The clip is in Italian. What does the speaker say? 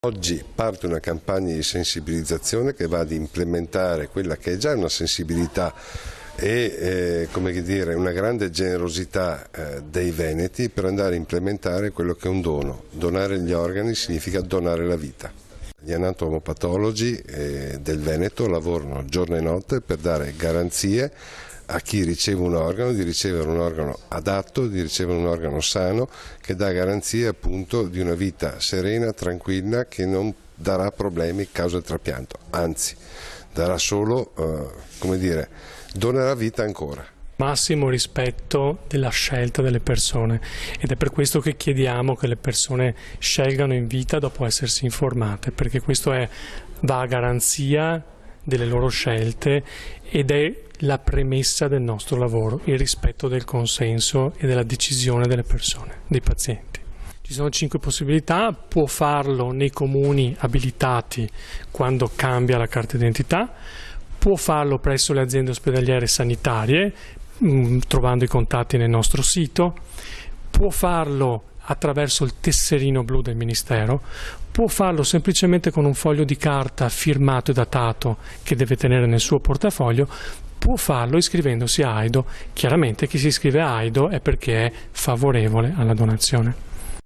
Oggi parte una campagna di sensibilizzazione che va ad implementare quella che è già una sensibilità e come dire, una grande generosità dei veneti per andare a implementare quello che è un dono. Donare gli organi significa donare la vita. Gli anatomopatologi del Veneto lavorano giorno e notte per dare garanzie a chi riceve un organo di ricevere un organo adatto, di ricevere un organo sano che dà garanzie appunto di una vita serena, tranquilla, che non darà problemi a causa del trapianto, anzi darà solo, come dire, donerà vita ancora. Massimo rispetto della scelta delle persone, ed è per questo che chiediamo che le persone scelgano in vita dopo essersi informate, perché questo va a garanzia delle loro scelte ed è la premessa del nostro lavoro, il rispetto del consenso e della decisione delle persone, dei pazienti. Ci sono 5 possibilità: può farlo nei comuni abilitati quando cambia la carta d'identità, può farlo presso le aziende ospedaliere sanitarie trovando i contatti nel nostro sito, può farlo attraverso il tesserino blu del Ministero, può farlo semplicemente con un foglio di carta firmato e datato che deve tenere nel suo portafoglio, può farlo iscrivendosi a AIDO. Chiaramente chi si iscrive a AIDO è perché è favorevole alla donazione.